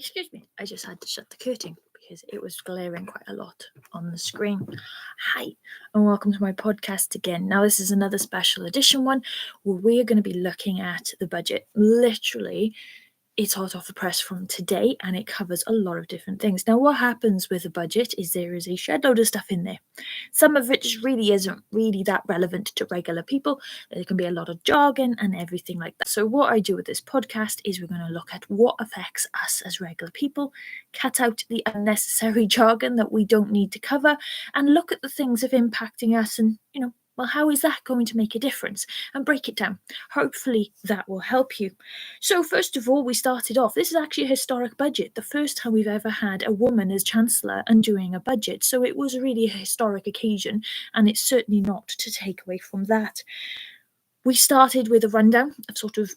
Excuse me, I just had to shut the curtain because it was glaring quite a lot on the screen. Hi, and welcome to my podcast again. Now, this is another special edition one where we're going to be looking at the budget. Literally, it's hot off the press from today and it covers a lot of different things. Now, what happens with a budget is there is a shed load of stuff in there. Some of it just really isn't really that relevant to regular people. There can be a lot of jargon and everything like that. So what I do with this podcast is we're going to look at what affects us as regular people, cut out the unnecessary jargon that we don't need to cover, and look at the things that are impacting us and, well, how is that going to make a difference? And break it down. Hopefully that will help you. So first of all, we started off, this is actually a historic budget, the first time we've ever had a woman as Chancellor and doing a budget. So it was really a historic occasion, and it's certainly not to take away from that. We started with a rundown of sort of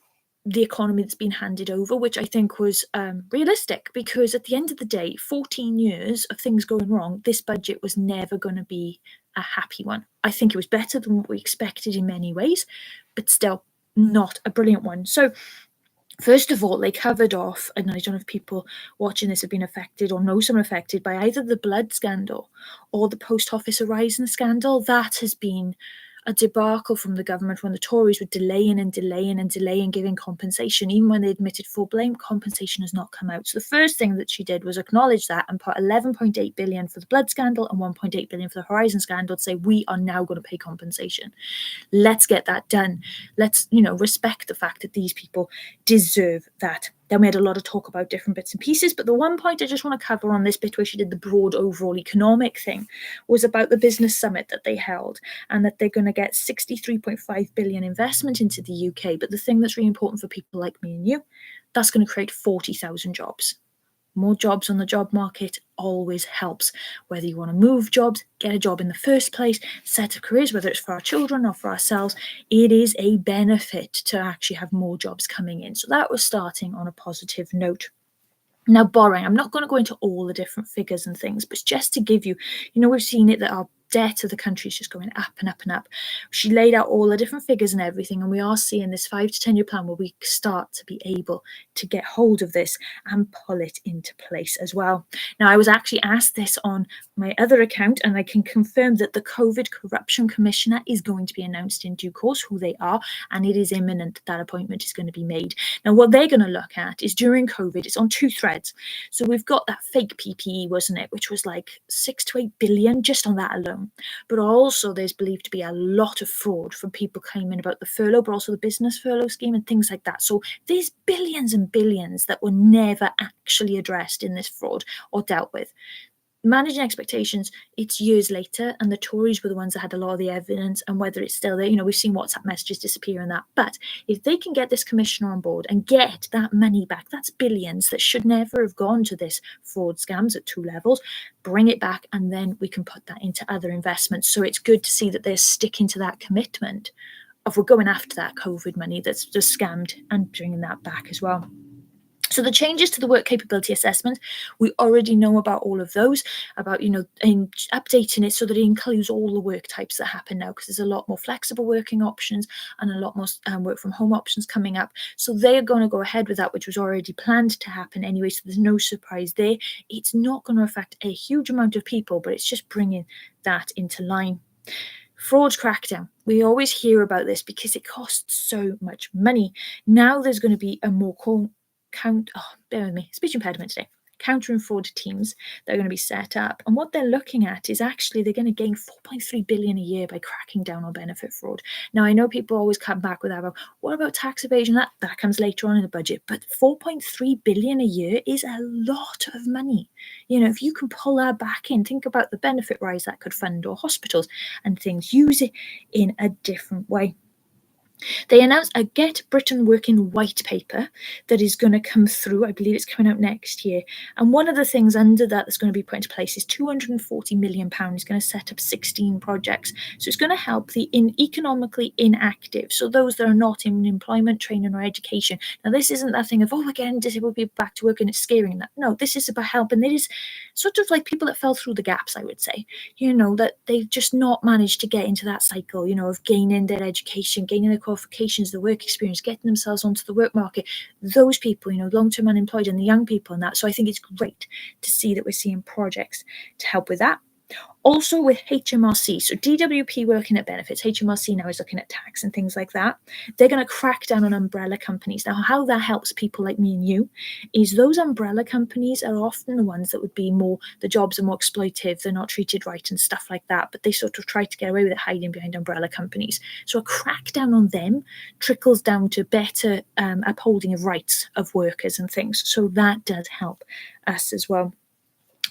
the economy that's been handed over, which I think was realistic, because at the end of the day, 14 years of things going wrong, this budget was never going to be a happy one. I think it was better than what we expected in many ways, but still not a brilliant one. So first of all, they covered off, and I don't know if people watching this have been affected or know someone affected by either the blood scandal or the Post Office Horizon scandal. That has been a debacle from the government when the Tories were delaying giving compensation. Even when they admitted full blame, compensation has not come out. So the first thing that she did was acknowledge that and put 11.8 billion for the blood scandal and 1.8 billion for the Horizon scandal to say, we are now going to pay compensation. Let's get that done. Let's, respect the fact that these people deserve that. Then we had a lot of talk about different bits and pieces, but the one point I just want to cover on this bit where she did the broad overall economic thing was about the business summit that they held, and that they're going to get 63.5 billion investment into the UK. But the thing that's really important for people like me and you, that's going to create 40,000 jobs. More jobs on the job market always helps. Whether you want to move jobs, get a job in the first place, set of careers, whether it's for our children or for ourselves, it is a benefit to actually have more jobs coming in. So that was starting on a positive note. Now, borrowing, I'm not going to go into all the different figures and things, but just to give you, we've seen it that our debt of the country is just going up and up and up. She laid out all the different figures and everything, and we are seeing this 5 to 10 year plan where we start to be able to get hold of this and pull it into place as well. Now, I was actually asked this on my other account, and I can confirm that the COVID Corruption Commissioner is going to be announced in due course, who they are, and it is imminent that appointment is going to be made. Now, what they're going to look at is during COVID, it's on two threads. So we've got that fake PPE, wasn't it, which was like 6 to 8 billion just on that alone. But also there's believed to be a lot of fraud from people claiming about the furlough, but also the business furlough scheme and things like that. So there's billions and billions that were never actually addressed in this fraud or dealt with. Managing expectations, it's years later, and the Tories were the ones that had a lot of the evidence, and whether it's still there, we've seen WhatsApp messages disappear and that. But if they can get this commissioner on board and get that money back, that's billions that should never have gone to this fraud scams at two levels, bring it back, and then we can put that into other investments. So it's good to see that they're sticking to that commitment of we're going after that COVID money that's just scammed and bringing that back as well. So the changes to the work capability assessment, we already know about all of those, about, updating it so that it includes all the work types that happen now, because there's a lot more flexible working options and a lot more work from home options coming up. So they're going to go ahead with that, which was already planned to happen anyway. So there's no surprise there. It's not going to affect a huge amount of people, but it's just bringing that into line. Fraud crackdown. We always hear about this because it costs so much money. Now there's going to be a more speech impediment today. Counter and fraud teams that are going to be set up, and what they're looking at is actually they're going to gain 4.3 billion a year by cracking down on benefit fraud. Now, I know people always come back with that about what about tax evasion? That comes later on in the budget, but 4.3 billion a year is a lot of money. If you can pull that back in, think about the benefit rise that could fund or hospitals and things. Use it in a different way. They announced a Get Britain Working white paper that is going to come through. I believe it's coming out next year. And one of the things under that that's going to be put into place is £240 million. It's going to set up 16 projects. So it's going to help the economically inactive. So those that are not in employment, training or education. Now, this isn't that thing of, we're getting disabled people back to work and it's scaring them. No, this is about helping. It is sort of like people that fell through the gaps, I would say. That they've just not managed to get into that cycle, of gaining their education, gaining their qualifications, qualifications, the work experience, getting themselves onto the work market, those people, long-term unemployed and the young people and that. So I think it's great to see that we're seeing projects to help with that. Also with HMRC, so DWP were looking at benefits, HMRC now is looking at tax and things like that. They're going to crack down on umbrella companies. Now, how that helps people like me and you is those umbrella companies are often the ones that would be more, the jobs are more exploitative, they're not treated right and stuff like that, but they sort of try to get away with it hiding behind umbrella companies. So a crackdown on them trickles down to better upholding of rights of workers and things. So that does help us as well.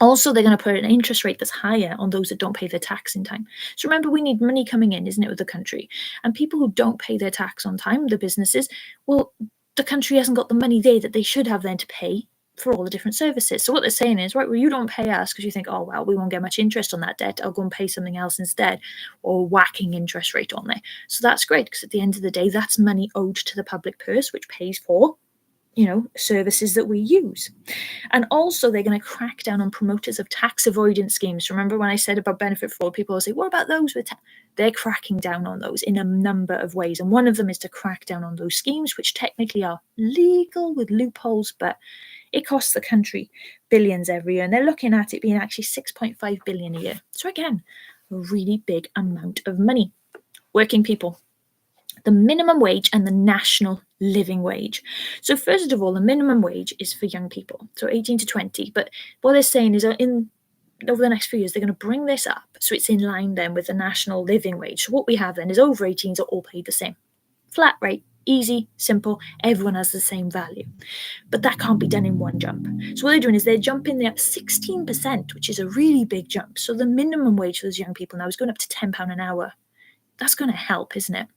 Also, they're going to put an interest rate that's higher on those that don't pay their tax in time. So remember, we need money coming in, isn't it, with the country? And people who don't pay their tax on time, the businesses, well, the country hasn't got the money there that they should have then to pay for all the different services. So what they're saying is, right, well, you don't pay us because you think, oh, well, we won't get much interest on that debt. I'll go and pay something else instead, or whacking interest rate on there. So that's great because at the end of the day, that's money owed to the public purse, which pays for services that we use. And also they're going to crack down on promoters of tax avoidance schemes. Remember when I said about benefit fraud, people will say, what about those with they're cracking down on those in a number of ways. And one of them is to crack down on those schemes, which technically are legal with loopholes, but it costs the country billions every year. And they're looking at it being actually 6.5 billion a year. So again, a really big amount of money. Working people. The minimum wage and the national living wage. So first of all, the minimum wage is for young people, so 18 to 20. But what they're saying is over the next few years, they're going to bring this up so it's in line then with the national living wage. So what we have then is over 18s are all paid the same. Flat rate, easy, simple, everyone has the same value. But that can't be done in one jump. So what they're doing is they're jumping there up 16%, which is a really big jump. So the minimum wage for those young people now is going up to £10 an hour. That's going to help, isn't it?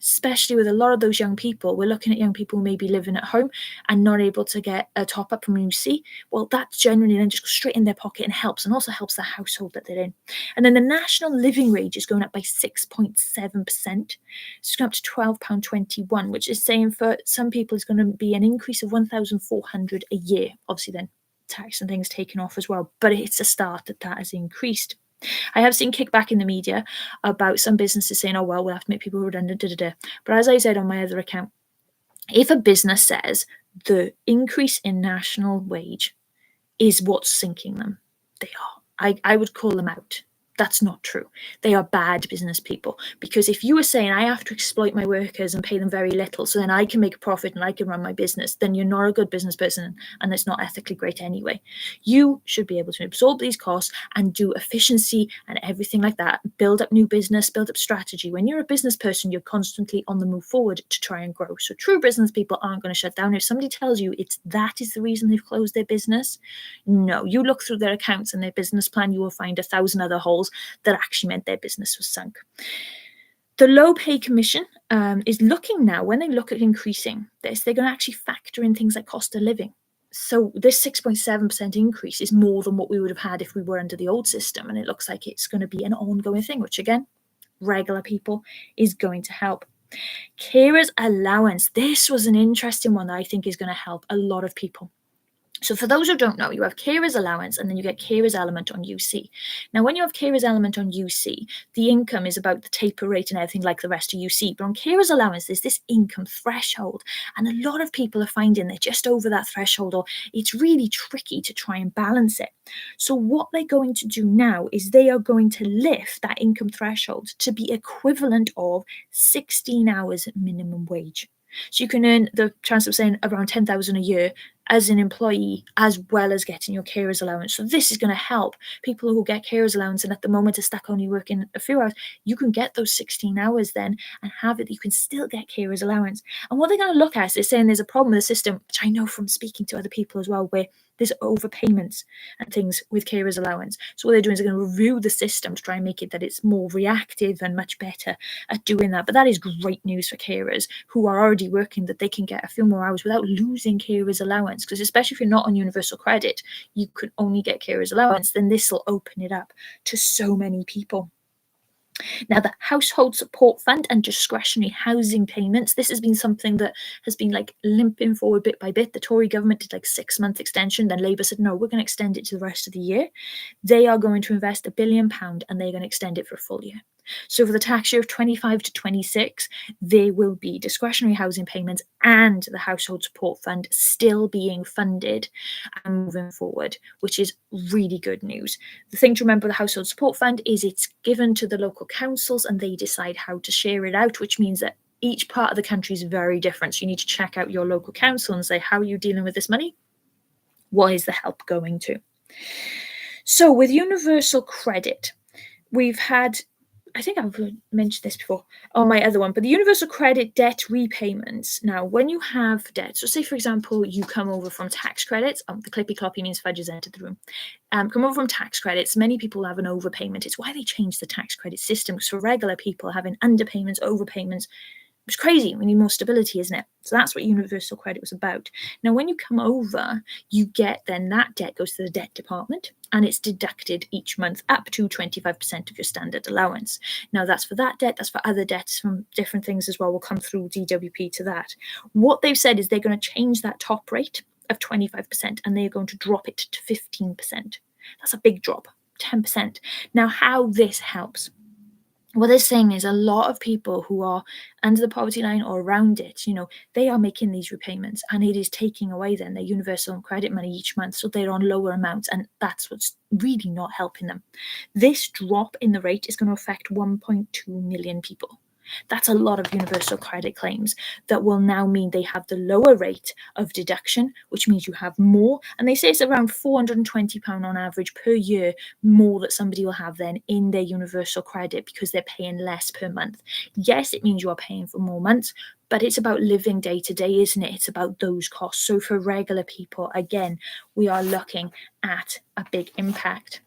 Especially with a lot of those young people, we're looking at young people who may be living at home and not able to get a top up from UC. Well, that generally then just goes straight in their pocket and helps, and also helps the household that they're in. And then the national living wage is going up by 6.7%. It's going up to £12.21, which is saying for some people it's going to be an increase of £1,400 a year. Obviously then tax and things taken off as well, but it's a start that has increased. I have seen kickback in the media about some businesses saying, oh, well, we'll have to make people redundant, But as I said on my other account, if a business says the increase in national wage is what's sinking them, they are. I would call them out. That's not true. They are bad business people. Because if you were saying I have to exploit my workers and pay them very little so then I can make a profit and I can run my business, then you're not a good business person and it's not ethically great anyway. You should be able to absorb these costs and do efficiency and everything like that. Build up new business, build up strategy. When you're a business person, you're constantly on the move forward to try and grow. So true business people aren't going to shut down. If somebody tells you that is the reason they've closed their business, no. You look through their accounts and their business plan, you will find 1,000 other holes that actually meant their business was sunk. The low pay commission is looking now, when they look at increasing this, they're going to actually factor in things like cost of living. So this 6.7% increase is more than what we would have had if we were under the old system. And it looks like it's going to be an ongoing thing, which again, regular people is going to help. Carers allowance. This was an interesting one that I think is going to help a lot of people. So for those who don't know, you have carers allowance and then you get carers element on UC. Now, when you have carers element on UC, the income is about the taper rate and everything like the rest of UC. But on carers allowance, there's this income threshold. And a lot of people are finding they're just over that threshold, or it's really tricky to try and balance it. So what they're going to do now is they are going to lift that income threshold to be equivalent of 16 hours minimum wage. So you can earn, the chance of saying, around 10,000 a year as an employee, as well as getting your carers allowance. So this is going to help people who get carers allowance and at the moment are stuck only working a few hours. You can get those 16 hours then and have it. You can still get carers allowance. And what they're going to look at is saying there's a problem with the system, which I know from speaking to other people as well, where there's overpayments and things with carers allowance. So what they're doing is they're going to review the system to try and make it that it's more reactive and much better at doing that. But that is great news for carers who are already working, that they can get a few more hours without losing carers allowance. Because especially if you're not on universal credit, you could only get carers allowance, then this will open it up to so many people. Now, the Household Support Fund and discretionary housing payments, this has been something that has been like limping forward bit by bit. The Tory government did like 6-month extension. Then Labour said, no, we're going to extend it to the rest of the year. They are going to invest £1 billion and they're going to extend it for a full year. So for the tax year of 25 to 26, there will be discretionary housing payments and the household support fund still being funded and moving forward, which is really good news. The thing to remember with the household support fund is it's given to the local councils and they decide how to share it out, which means that each part of the country is very different. So you need to check out your local council and say, how are you dealing with this money? What is the help going to? So with universal credit, we've had, I think I've mentioned this before on my other one, but the universal credit debt repayments. Now, when you have debt, so say, for example, you come over from tax credits, the clippy cloppy means Fudge has entered the room. Come over from tax credits, many people have an overpayment. It's why they changed the tax credit system, because for regular people, having underpayments, overpayments, it's crazy. We need more stability, isn't it? So that's what universal credit was about. Now, when you come over, you get then that debt goes to the debt department and it's deducted each month up to 25% of your standard allowance. Now, that's for that debt. That's for other debts from different things as well. We'll come through DWP to that. What they've said is they're going to change that top rate of 25% and they're going to drop it to 15%. That's a big drop, 10%. Now, how this helps. What they're saying is a lot of people who are under the poverty line or around it, they are making these repayments and it is taking away then their universal credit money each month. So they're on lower amounts and that's what's really not helping them. This drop in the rate is going to affect 1.2 million people. That's a lot of universal credit claims that will now mean they have the lower rate of deduction, which means you have more. And they say it's around £420 on average per year more that somebody will have then in their universal credit because they're paying less per month. Yes, it means you are paying for more months, but it's about living day to day, isn't it? It's about those costs. So for regular people, again, we are looking at a big impact.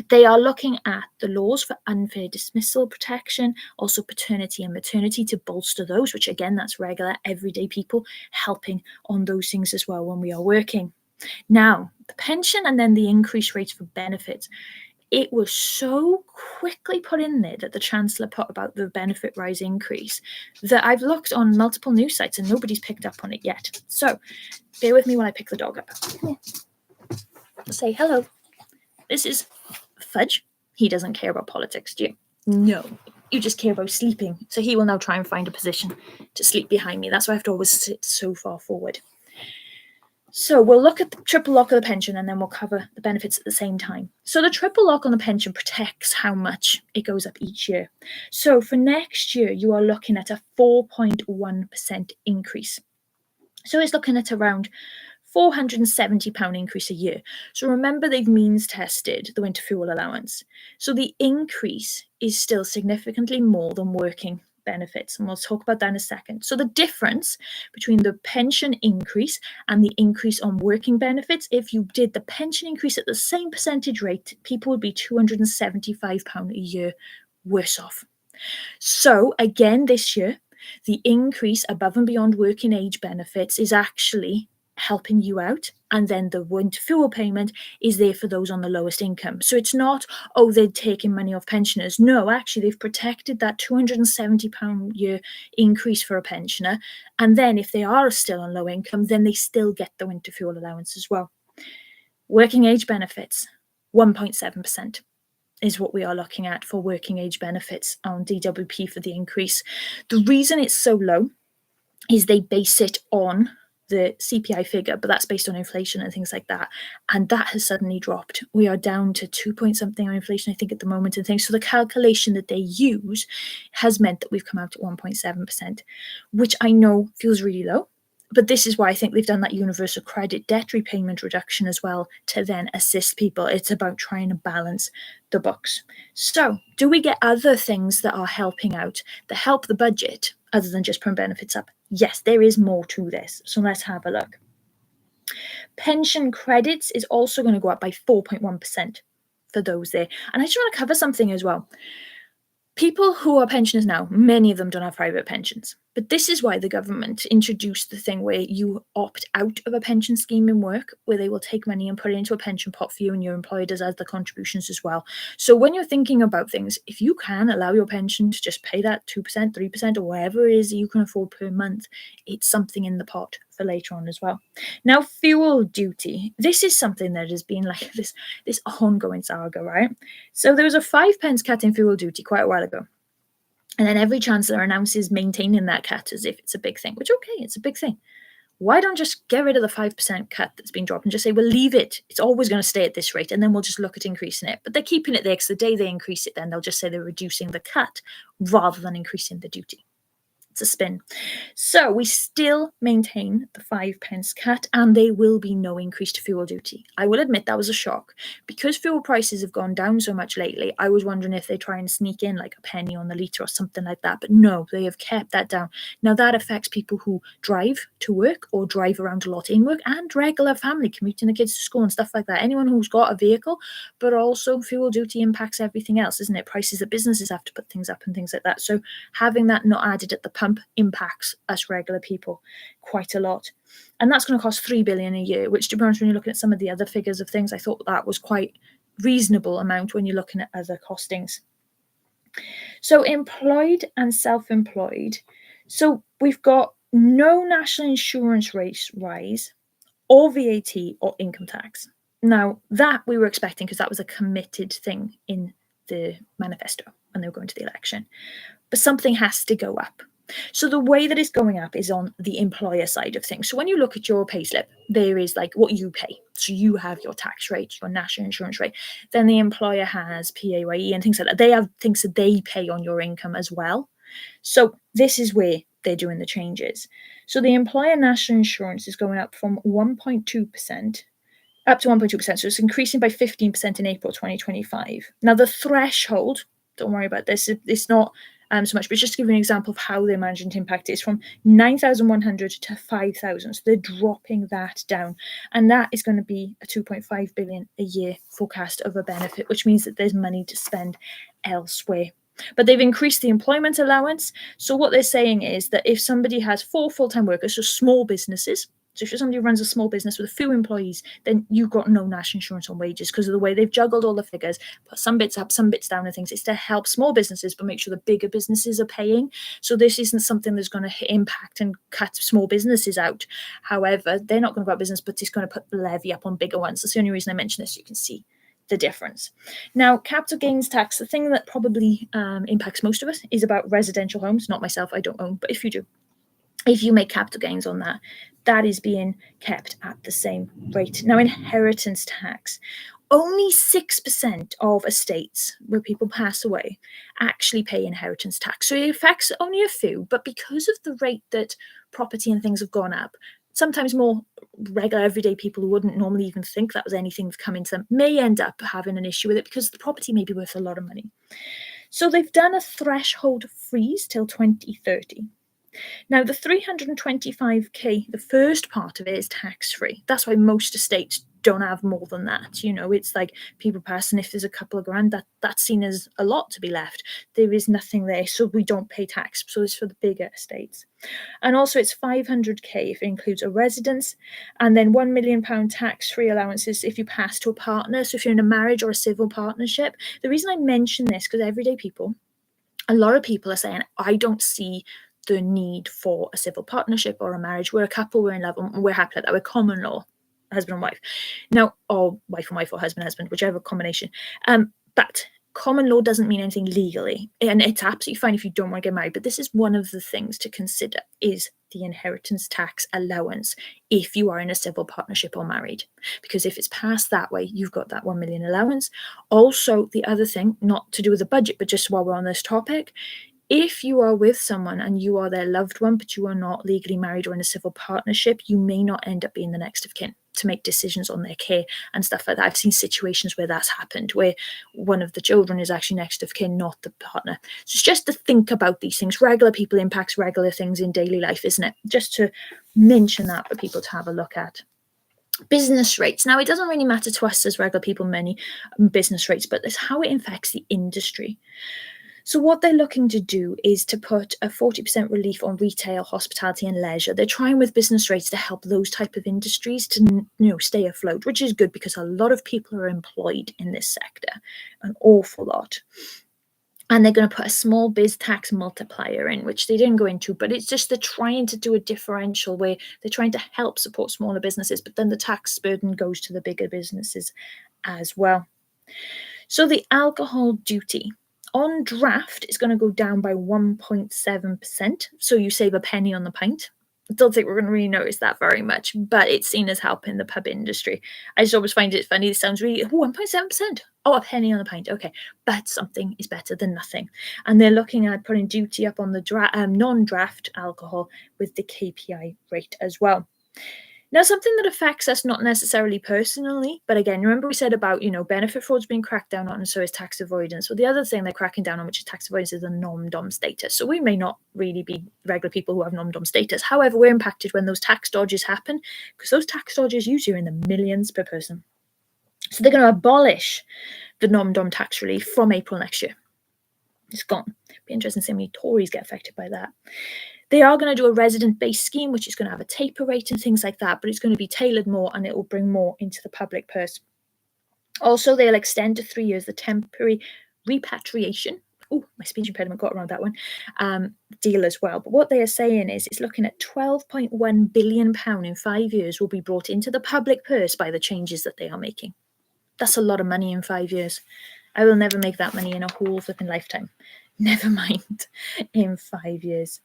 They are looking at the laws for unfair dismissal protection, also paternity and maternity to bolster those, which again, that's regular, everyday people helping on those things as well when we are working. Now, the pension and then the increased rates for benefits. It was so quickly put in there that the Chancellor put about the benefit rise increase that I've looked on multiple news sites and nobody's picked up on it yet. So bear with me while I pick the dog up. Come here. Say hello. This is Fudge. He doesn't care about politics, do you? No. You just care about sleeping. So he will now try and find a position to sleep behind me. That's why I have to always sit so far forward. So we'll look at the triple lock of the pension and then we'll cover the benefits at the same time. So the triple lock on the pension protects how much it goes up each year. So for next year, you are looking at a 4.1% increase. So it's looking at around £470 increase a year. So remember, they've means tested the winter fuel allowance. So the increase is still significantly more than working benefits. And we'll talk about that in a second. So the difference between the pension increase and the increase on working benefits, if you did the pension increase at the same percentage rate, people would be £275 a year worse off. So again, this year, the increase above and beyond working age benefits is actually helping you out, and then the winter fuel payment is there for those on the lowest income. So it's not, oh, they're taking money off pensioners. No, actually, they've protected that £270 a year increase for a pensioner, and then if they are still on low income, then they still get the winter fuel allowance as well. Working age benefits, 1.7%. is what we are looking at for working age benefits on DWP for the increase. The reason it's so low is they base it on the CPI figure, but that's based on inflation and things like that. And that has suddenly dropped. We are down to 2 point something on inflation, I think, at the moment and things. So the calculation that they use has meant that we've come out at 1.7%, which I know feels really low. But this is why I think they've done that universal credit debt repayment reduction as well to then assist people. It's about trying to balance the books. So do we get other things that are helping out, that help the budget other than just putting benefits up? Yes, there is more to this. So let's have a look. Pension credits is also going to go up by 4.1% for those there. And I just want to cover something as well. People who are pensioners now, many of them don't have private pensions. But this is why the government introduced the thing where you opt out of a pension scheme in work, where they will take money and put it into a pension pot for you, and your employer does as the contributions as well. So when you're thinking about things, if you can allow your pension to just pay that 2%, 3%, or whatever it is that you can afford per month, it's something in the pot for later on as well. Now, fuel duty. This is something that has been like this ongoing saga, right? So there was a 5p cut in fuel duty quite a while ago. And then every chancellor announces maintaining that cut as if it's a big thing, which, okay, it's a big thing. Why don't just get rid of the 5% cut that's been dropped and just say, we'll leave it. It's always going to stay at this rate, and then we'll just look at increasing it. But they're keeping it there because the day they increase it, then they'll just say they're reducing the cut rather than increasing the duty. It's a spin. So we still maintain the 5p cut, and there will be no increase to fuel duty. I will admit that was a shock. Because fuel prices have gone down so much lately, I was wondering if they try and sneak in like a penny on the litre or something like that. But no, they have kept that down. Now that affects people who drive to work or drive around a lot in work, and regular family commuting the kids to school and stuff like that. Anyone who's got a vehicle, but also fuel duty impacts everything else, isn't it? Prices that businesses have to put things up and things like that. So having that not added at the pump impacts us regular people quite a lot. And that's going to cost 3 billion a year, which, to be honest, when you're looking at some of the other figures of things, I thought that was quite reasonable amount when you're looking at other costings. So employed and self-employed. So we've got no national insurance rate rise or VAT or income tax. Now, that we were expecting because that was a committed thing in the manifesto when they were going to the election. But something has to go up. So the way that it's going up is on the employer side of things. So when you look at your payslip, there is like what you pay. So you have your tax rate, your national insurance rate. Then the employer has PAYE and things like that. They have things that they pay on your income as well. So this is where they're doing the changes. So the employer national insurance is going up from 1.2% up to 1.2%. So it's increasing by 15% in April 2025. Now the threshold, don't worry about this, it's not so much, but just to give you an example of how they're managing to impact it, is from 9,100 to 5,000. So they're dropping that down. And that is going to be a 2.5 billion a year forecast of a benefit, which means that there's money to spend elsewhere. But they've increased the employment allowance. So what they're saying is that if somebody has 4 full-time workers, so small businesses, so if you're somebody who runs a small business with a few employees, then you've got no national insurance on wages because of the way they've juggled all the figures, put some bits up, some bits down and things. It's to help small businesses, but make sure the bigger businesses are paying. So this isn't something that's going to impact and cut small businesses out. However, they're not going to go out of business, but it's going to put the levy up on bigger ones. That's the only reason I mention this. You can see the difference. Now, capital gains tax, the thing that probably impacts most of us is about residential homes. Not myself, I don't own, but if you do, if you make capital gains on that, that is being kept at the same rate. Now, inheritance tax, only 6% of estates where people pass away actually pay inheritance tax. So it affects only a few, but because of the rate that property and things have gone up, sometimes more regular everyday people who wouldn't normally even think that was anything that's come into them may end up having an issue with it because the property may be worth a lot of money. So they've done a threshold freeze till 2030. Now, the 325k, the first part of it is tax-free. That's why most estates don't have more than that. You know, it's like people pass, and if there's a couple of grand, that's seen as a lot to be left. There is nothing there, so we don't pay tax. So it's for the bigger estates. And also it's 500k if it includes a residence, and then £1 million tax-free allowances if you pass to a partner. So if you're in a marriage or a civil partnership. The reason I mention this, because everyday people, a lot of people are saying, I don't see the need for a civil partnership or a marriage. We're a couple, we're in love, and we're happy like that. We're common law, husband and wife. Now, or wife and wife or husband, whichever combination. But common law doesn't mean anything legally. And it's absolutely fine if you don't want to get married. But this is one of the things to consider is the inheritance tax allowance if you are in a civil partnership or married. Because if it's passed that way, you've got that 1 million allowance. Also, the other thing, not to do with the budget, but just while we're on this topic, if you are with someone and you are their loved one, but you are not legally married or in a civil partnership, you may not end up being the next of kin to make decisions on their care and stuff like that. I've seen situations where that's happened, where one of the children is actually next of kin, not the partner. So it's just to think about these things. Regular people impacts regular things in daily life, isn't it? Just to mention that for people to have a look at. Business rates. Now, it doesn't really matter to us as regular people, many business rates, but it's how it affects the industry. So what they're looking to do is to put a 40% relief on retail, hospitality and leisure. They're trying with business rates to help those type of industries to stay afloat, which is good because a lot of people are employed in this sector, an awful lot. And they're going to put a small biz tax multiplier in, which they didn't go into, but it's just they're trying to do a differential way. They're trying to help support smaller businesses, but then the tax burden goes to the bigger businesses as well. So the alcohol duty on draft is going to go down by 1.7%. So you save a penny on the pint. I don't think we're going to really notice that very much, but it's seen as helping the pub industry. I just always find it funny. It sounds really, 1.7%. Oh, a penny on the pint. Okay, but something is better than nothing. And they're looking at putting duty up on the non-draft alcohol with the KPI rate as well. Now, something that affects us not necessarily personally, but again, remember we said about, benefit fraud's being cracked down on, and so is tax avoidance. Well, the other thing they're cracking down on, which is tax avoidance, is the nom-dom status. So we may not really be regular people who have nom-dom status. However, we're impacted when those tax dodges happen, because those tax dodges usually are in the millions per person. So they're going to abolish the nom-dom tax relief from April next year. It's gone. It'll be interesting to see how many Tories get affected by that. They are going to do a resident-based scheme, which is going to have a taper rate and things like that, but it's going to be tailored more and it will bring more into the public purse. Also, they'll extend to 3 years the temporary repatriation. Oh, my speech impediment got around that one. Deal as well. But what they are saying is it's looking at £12.1 billion in 5 years will be brought into the public purse by the changes that they are making. That's a lot of money in 5 years. I will never make that money in a whole flipping lifetime. Never mind in 5 years.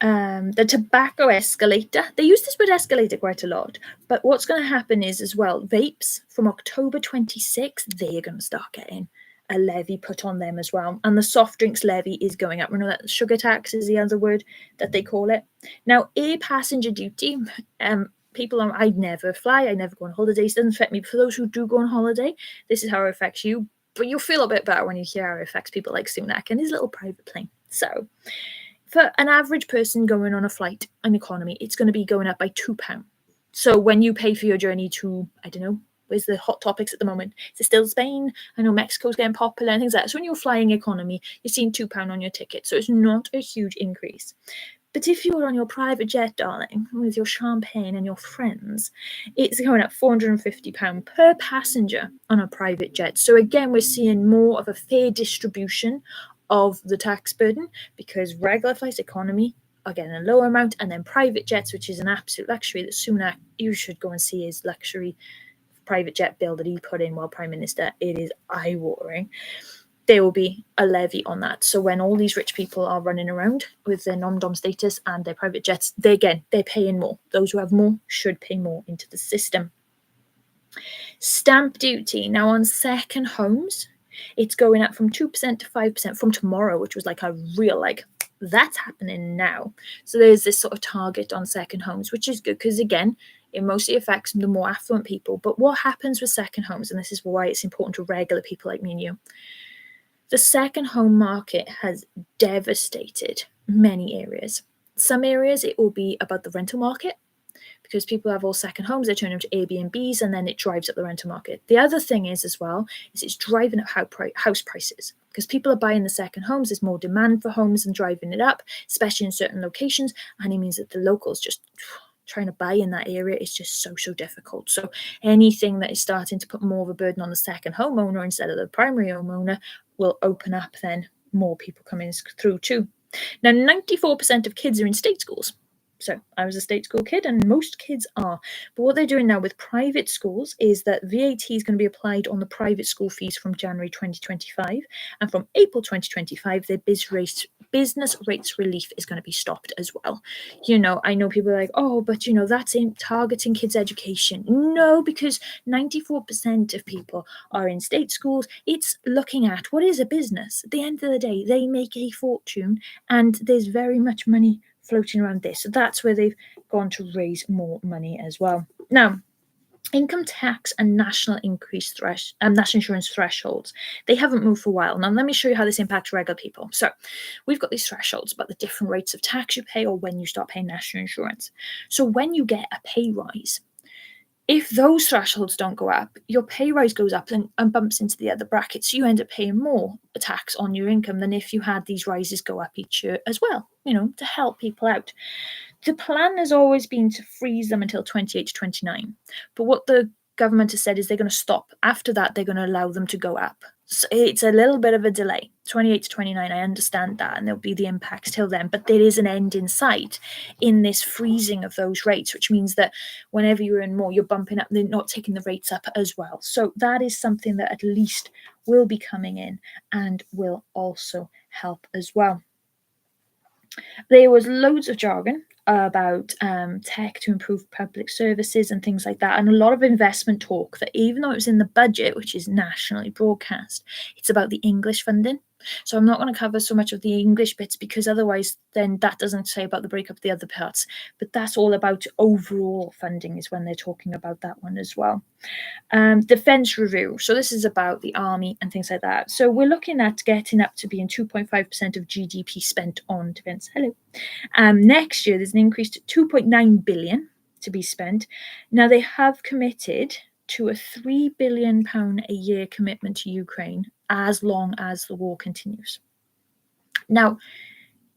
The tobacco escalator. They use this word escalator quite a lot, but what's going to happen is as well, vapes from October 26th, they're going to start getting a levy put on them as well. And the soft drinks levy is going up. We know that sugar tax is the other word that they call it. Now, air passenger duty, I never fly, I never go on holidays. It doesn't affect me. But for those who do go on holiday, this is how it affects you. But you'll feel a bit better when you hear how it affects people like Sunak and his little private plane. So, for an average person going on a flight in economy, it's going to be going up by £2. So when you pay for your journey to, I don't know, where's the hot topics at the moment? Is it still Spain? I know Mexico's getting popular and things like that. So when you're flying economy, you're seeing £2 on your ticket. So it's not a huge increase. But if you're on your private jet, darling, with your champagne and your friends, it's going up £450 per passenger on a private jet. So again, we're seeing more of a fair distribution of the tax burden because regular flights economy are getting a lower amount, and then private jets, which is an absolute luxury that Sunak, you should go and see his luxury private jet bill that he put in while Prime Minister. It is eye-watering. There will be a levy on that. So when all these rich people are running around with their nom-dom status and their private jets, they're paying more. Those who have more should pay more into the system. Stamp duty. Now on second homes, it's going up from 2% to 5% from tomorrow, which was like a real, that's happening now. So there's this sort of target on second homes, which is good because, again, it mostly affects the more affluent people. But what happens with second homes, and this is why it's important to regular people like me and you, the second home market has devastated many areas. Some areas it will be about the rental market because people have all second homes, they turn them to Airbnbs and then it drives up the rental market. The other thing is as well, is it's driving up house prices because people are buying the second homes. There's more demand for homes and driving it up, especially in certain locations. And it means that the locals just trying to buy in that area is just so difficult. So anything that is starting to put more of a burden on the second homeowner instead of the primary homeowner will open up then more people coming through too. Now, 94% of kids are in state schools. So I was a state school kid and most kids are. But what they're doing now with private schools is that VAT is going to be applied on the private school fees from January 2025. And from April 2025, their business rates relief is going to be stopped as well. I know people are like, oh, but that's in targeting kids' education. No, because 94% of people are in state schools. It's looking at what is a business. At the end of the day, they make a fortune and there's very much money floating around this. So that's where they've gone to raise more money as well. Now, income tax and national insurance thresholds, they haven't moved for a while. Now, let me show you how this impacts regular people. So we've got these thresholds about the different rates of tax you pay or when you start paying national insurance. So when you get a pay rise, If those thresholds don't go up, your pay rise goes up and bumps into the other brackets. So you end up paying more tax on your income than if you had these rises go up each year as well, to help people out. The plan has always been to freeze them until 28 to 29. But what the government has said is they're going to stop. After that, they're going to allow them to go up. So it's a little bit of a delay, 28 to 29. I understand that, and there'll be the impacts till then. But there is an end in sight in this freezing of those rates, which means that whenever you earn more, you're bumping up, they're not taking the rates up as well. So that is something that at least will be coming in and will also help as well. There was loads of jargon about tech to improve public services and things like that, and a lot of investment talk that even though it was in the budget, which is nationally broadcast, it's about the English funding. So I'm not going to cover so much of the English bits because otherwise then that doesn't say about the breakup of the other parts. But that's all about overall funding is when they're talking about that one as well. Defence review. So this is about the army and things like that. So we're looking at getting up to being 2.5% of GDP spent on defence. Hello. Next year, there's an increase to 2.9 billion to be spent. Now they have committed to a £3 billion a year commitment to Ukraine as long as the war continues. Now,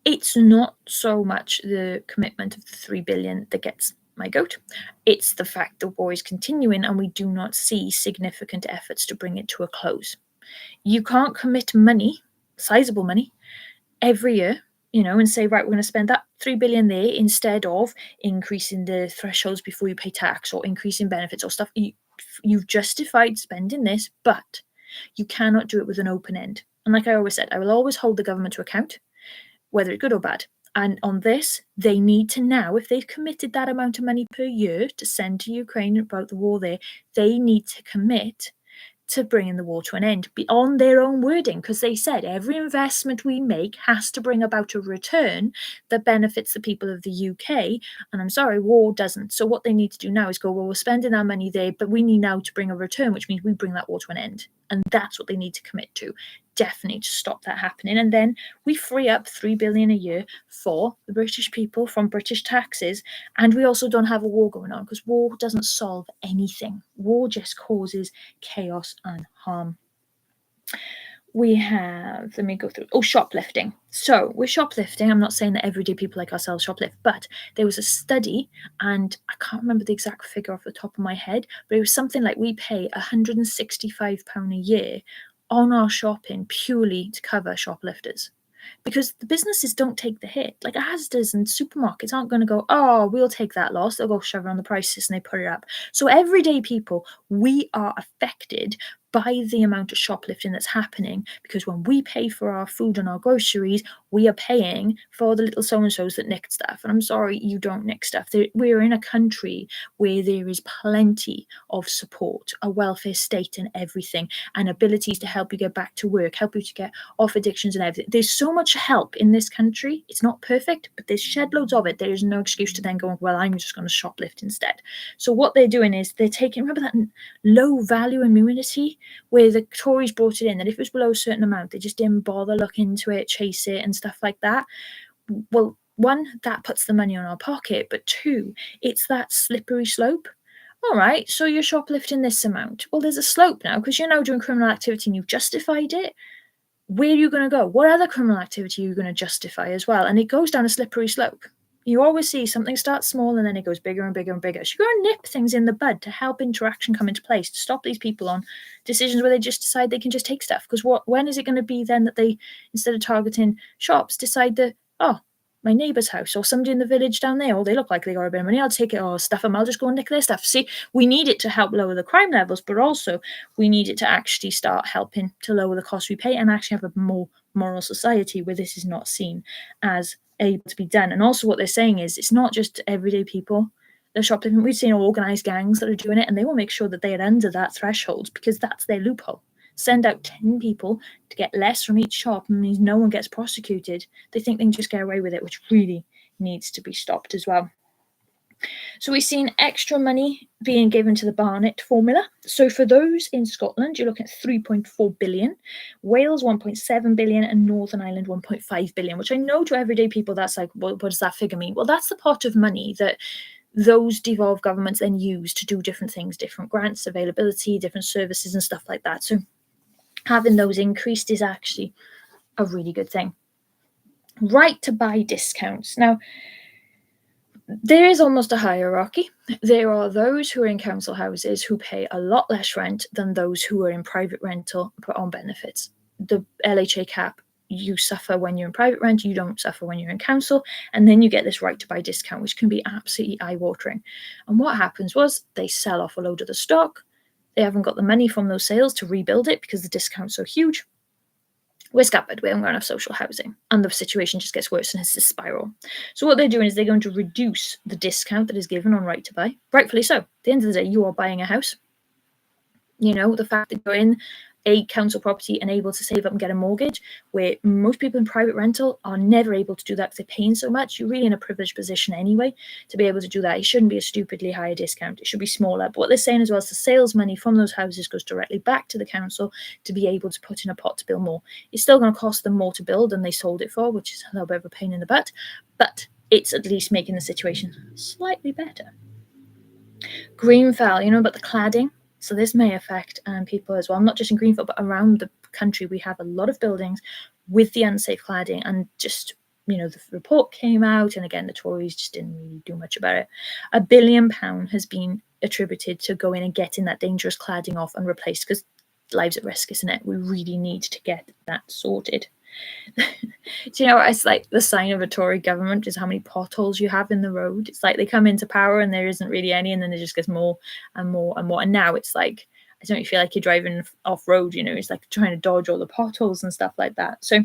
it's not so much the commitment of the 3 billion that gets my goat. It's the fact the war is continuing and we do not see significant efforts to bring it to a close. You can't commit money, sizable money, every year, and say, right, we're going to spend that 3 billion there instead of increasing the thresholds before you pay tax or increasing benefits or stuff. You've justified spending this, but you cannot do it with an open end. And like I always said, I will always hold the government to account, whether it's good or bad. And on this, they need to now, if they've committed that amount of money per year to send to Ukraine about the war there, they need to commit to bringing the war to an end on their own wording, because they said every investment we make has to bring about a return that benefits the people of the UK. And I'm sorry, war doesn't. So what they need to do now is go, well, we're spending our money there, but we need now to bring a return, which means we bring that war to an end. And that's what they need to commit to, definitely, to stop that happening. And then we free up 3 billion a year for the British people from British taxes. And we also don't have a war going on, because war doesn't solve anything. War just causes chaos and harm. We have, let me go through, shoplifting. So with shoplifting, I'm not saying that everyday people like ourselves shoplift, but there was a study, and I can't remember the exact figure off the top of my head, but it was something like we pay £165 a year on our shopping purely to cover shoplifters. Because the businesses don't take the hit. Like Asda's and supermarkets aren't going to go, oh, we'll take that loss. They'll go shove around the prices and they put it up. So everyday people, we are affected by the amount of shoplifting that's happening, because when we pay for our food and our groceries, we are paying for the little so-and-sos that nicked stuff. And I'm sorry, you don't nick stuff. We're in a country where there is plenty of support, a welfare state and everything, and abilities to help you get back to work, help you to get off addictions and everything. There's so much help in this country. It's not perfect, but there's shed loads of it. There is no excuse to then go, well, I'm just going to shoplift instead. So what they're doing is they're taking, remember that low value immunity where the Tories brought it in, that if it was below a certain amount, they just didn't bother look into it, chase it and stuff like that. Well, one, that puts the money on our pocket, but two, it's that slippery slope. All right, so you're shoplifting this amount. Well, there's a slope now, because you're now doing criminal activity and you've justified it. Where are you going to go? What other criminal activity are you going to justify as well? And it goes down a slippery slope. You always see something starts small and then it goes bigger and bigger and bigger. So you've got to nip things in the bud to help interaction come into place, to stop these people on decisions where they just decide they can just take stuff. Because when is it going to be then that they, instead of targeting shops, decide that, oh, my neighbour's house or somebody in the village down there, oh, they look like they got a bit of money, I'll take it, or stuff them, I'll just go and nick their stuff. See, we need it to help lower the crime levels, but also we need it to actually start helping to lower the cost we pay and actually have a more moral society where this is not seen as able to be done. And also what they're saying is it's not just everyday people that are shoplifting. We've seen organised gangs that are doing it, and they will make sure that they are under that threshold because that's their loophole. Send out 10 people to get less from each shop and means no one gets prosecuted. They think they can just get away with it, which really needs to be stopped as well. So we've seen extra money being given to the Barnett formula. So for those in Scotland, you're looking at 3.4 billion, Wales 1.7 billion, and Northern Ireland 1.5 billion, which I know to everyday people that's like, what does that figure mean? Well, that's the pot of money that those devolved governments then use to do different things, different grants, availability, different services and stuff like that. So having those increased is actually a really good thing. Right to buy discounts. Now, there is almost a hierarchy. There are those who are in council houses who pay a lot less rent than those who are in private rental but on benefits. The LHA cap, you suffer when you're in private rent, you don't suffer when you're in council, and then you get this right to buy discount, which can be absolutely eye-watering. And what happens was they sell off a load of the stock. They haven't got the money from those sales to rebuild it because the discount's so huge. We're scuppered, we haven't got enough social housing, and the situation just gets worse and it's a spiral. So what they're doing is they're going to reduce the discount that is given on right to buy, rightfully so. At the end of the day, you are buying a house. You know, the fact that you're in a council property and able to save up and get a mortgage, where most people in private rental are never able to do that because they're paying so much. You're really in a privileged position anyway to be able to do that. It shouldn't be a stupidly higher discount. It should be smaller. But what they're saying as well is the sales money from those houses goes directly back to the council to be able to put in a pot to build more. It's still going to cost them more to build than they sold it for, which is a little bit of a pain in the butt, but it's at least making the situation slightly better. Greenfell, you know about the cladding? So this may affect people as well, not just in Greenfield, but around the country. We have a lot of buildings with the unsafe cladding, and just, you know, the report came out, and again, the Tories just didn't really do much about it. £1 billion has been attributed to going and getting that dangerous cladding off and replaced, because lives at risk, isn't it? We really need to get that sorted. Do you know, it's like the sign of a Tory government is how many potholes you have in the road. It's like they come into power and there isn't really any, and then it just gets more and more and more. And now it's like, I don't feel like you're driving off road, you know, it's like trying to dodge all the potholes and stuff like that. So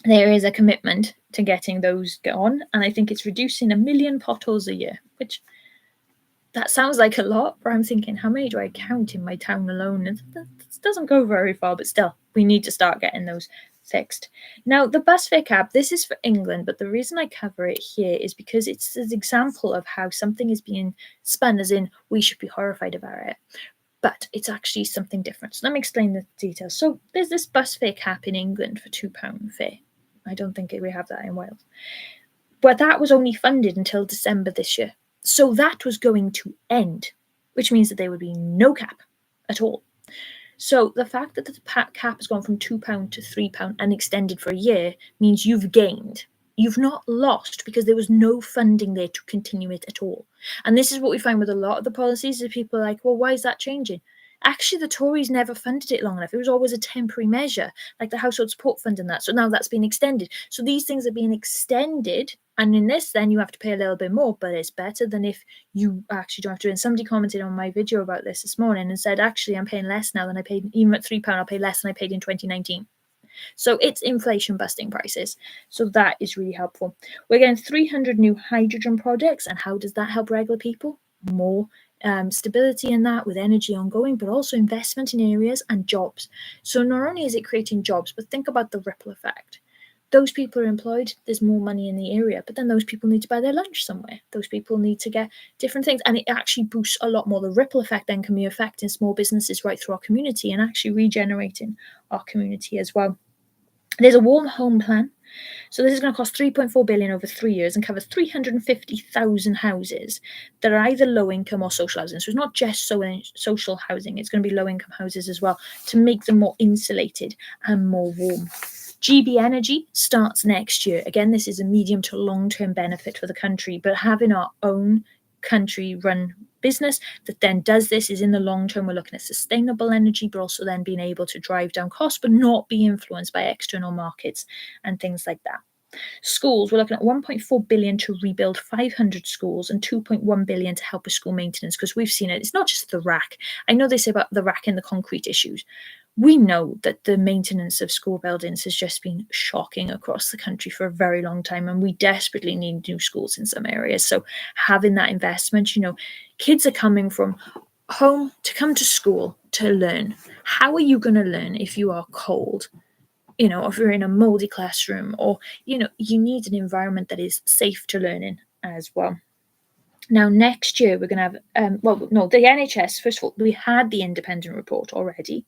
there is a commitment to getting those gone, and I think it's reducing 1 million potholes a year, which that sounds like a lot, but I'm thinking, how many do I count in my town alone? And that doesn't go very far, but still, we need to start getting those fixed. Now, the bus fare cap, this is for England, but the reason I cover it here is because it's an example of how something is being spun as in we should be horrified about it, but it's actually something different. So let me explain the details. So there's this bus fare cap in England for £2 fare. I don't think we have that in Wales. But that was only funded until December this year. So that was going to end, which means that there would be no cap at all. So the fact that the cap has gone from £2 to £3 and extended for a year means you've gained. You've not lost, because there was no funding there to continue it at all. And this is what we find with a lot of the policies, is people are like, well, why is that changing? Actually, the Tories never funded it long enough. It was always a temporary measure, like the household support fund and that. So now that's been extended. So these things are being extended. And in this, then you have to pay a little bit more, but it's better than if you actually don't have to. And somebody commented on my video about this morning and said, actually, I'm paying less now than I paid. Even at £3, I'll pay less than I paid in 2019. So it's inflation busting prices. So that is really helpful. We're getting 300 new hydrogen projects. And how does that help regular people? More stability in that, with energy ongoing, but also investment in areas and jobs. So not only is it creating jobs, but think about the ripple effect. Those people are employed, there's more money in the area, but then those people need to buy their lunch somewhere. Those people need to get different things, and it actually boosts a lot more. The ripple effect then can be affecting small businesses right through our community and actually regenerating our community as well. There's a warm home plan. So this is going to cost £3.4 billion over 3 years and covers 350,000 houses that are either low income or social housing. So it's not just social housing, it's going to be low income houses as well, to make them more insulated and more warm. GB Energy starts next year. Again, this is a medium to long-term benefit for the country, but having our own country-run business that then does this is, in the long term, we're looking at sustainable energy, but also then being able to drive down costs, but not be influenced by external markets and things like that. Schools, we're looking at 1.4 billion to rebuild 500 schools and 2.1 billion to help with school maintenance, because we've seen it. It's not just the rack. I know they say about the rack and the concrete issues. We know that the maintenance of school buildings has just been shocking across the country for a very long time, and we desperately need new schools in some areas. So having that investment, you know, kids are coming from home to come to school to learn. How are you going to learn if you are cold? You know, if you're in a moldy classroom, or, you know, you need an environment that is safe to learn in as well. Now, next year, we're going to have, the NHS, first of all, we had the independent report already.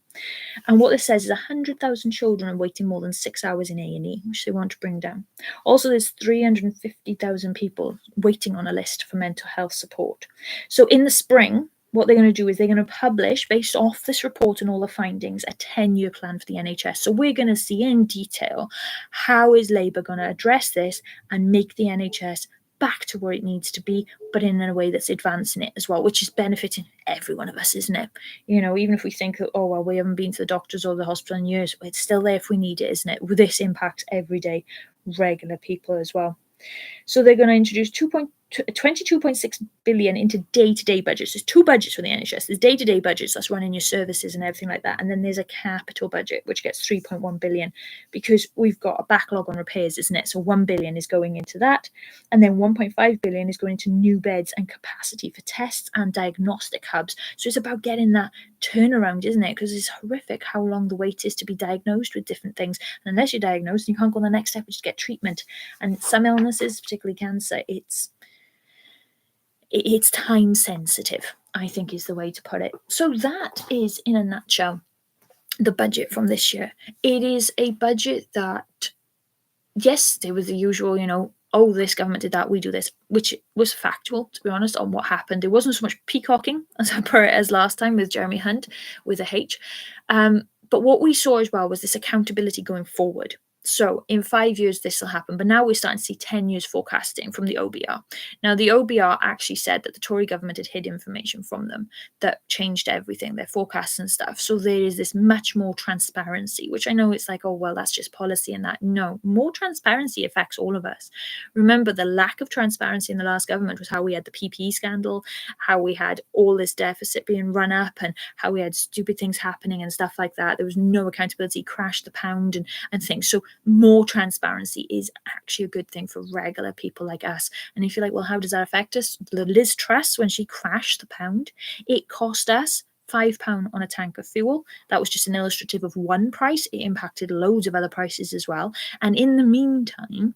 And what this says is 100,000 children are waiting more than 6 hours in A&E, which they want to bring down. Also, there's 350,000 people waiting on a list for mental health support. So in the spring, what they're going to do is they're going to publish, based off this report and all the findings, a 10-year plan for the NHS. So we're going to see in detail how is Labour going to address this and make the NHS back to where it needs to be, but in a way that's advancing it as well, which is benefiting every one of us, isn't it? You know, even if we think, oh, well, we haven't been to the doctors or the hospital in years, it's still there if we need it, isn't it? This impacts everyday regular people as well. So they're going to introduce 22.6 billion into day-to-day budgets. There's two budgets for the NHS. There's day-to-day budgets, that's running your services and everything like that. And then there's a capital budget, which gets 3.1 billion because we've got a backlog on repairs, isn't it? So 1 billion is going into that. And then 1.5 billion is going into new beds and capacity for tests and diagnostic hubs. So it's about getting that turnaround, isn't it? Because it's horrific how long the wait is to be diagnosed with different things. And unless you're diagnosed, you can't go on the next step, which is get treatment. And some illnesses, particularly cancer, it's time sensitive, I think is the way to put it. So that is, in a nutshell, the budget from this year. It is a budget that, yes, there was the usual, oh, this government did that, we do this, which was factual, to be honest, on what happened. There wasn't so much peacocking, as I put it, as last time with Jeremy Hunt, with a H. But what we saw as well was this accountability going forward. So in 5 years, this will happen. But now we're starting to see 10 years forecasting from the OBR. Now, the OBR actually said that the Tory government had hid information from them that changed everything, their forecasts and stuff. So there is this much more transparency, which I know it's like, oh, well, that's just policy and that. No, more transparency affects all of us. Remember, the lack of transparency in the last government was how we had the PPE scandal, how we had all this deficit being run up and how we had stupid things happening and stuff like that. There was no accountability, crashed the pound and things. So more transparency is actually a good thing for regular people like us. And if you're like, well, how does that affect us? Liz Truss, when she crashed the pound, it cost us £5 on a tank of fuel. That was just an illustrative of one price. It impacted loads of other prices as well. And in the meantime,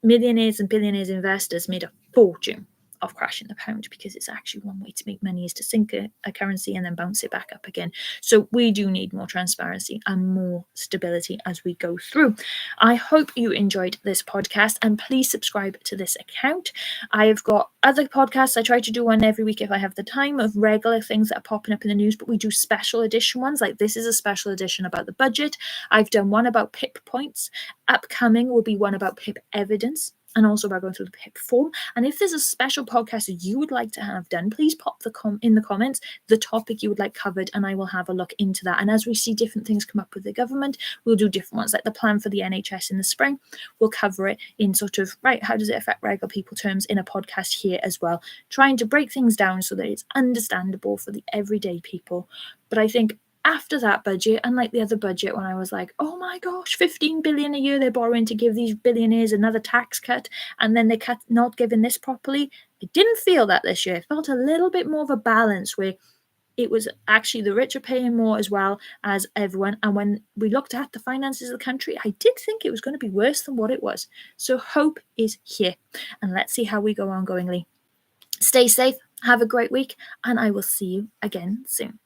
millionaires and billionaires investors made a fortune of crashing the pound, because it's actually one way to make money is to sink a currency and then bounce it back up again. So we do need more transparency and more stability as we go through. I hope you enjoyed this podcast, and please subscribe to this account. I have got other podcasts. I try to do one every week if I have the time, of regular things that are popping up in the news, but we do special edition ones. Like this is a special edition about the budget. I've done one about PIP points. Upcoming will be one about PIP evidence, and also about going through the PIP form. And if there's a special podcast that you would like to have done, please pop in the comments the topic you would like covered, and I will have a look into that. And as we see different things come up with the government, we'll do different ones, like the plan for the NHS in the spring. We'll cover it in sort of, right, how does it affect regular people terms in a podcast here as well, trying to break things down so that it's understandable for the everyday people. But I think after that budget, unlike the other budget when I was like, oh my gosh, 15 billion a year they're borrowing to give these billionaires another tax cut, and then they cut not giving this properly, I didn't feel that this year. It felt a little bit more of a balance where it was actually the rich are paying more as well as everyone. And when we looked at the finances of the country, I did think it was going to be worse than what it was. So hope is here, and let's see how we go ongoingly. Stay safe, have a great week, and I will see you again soon.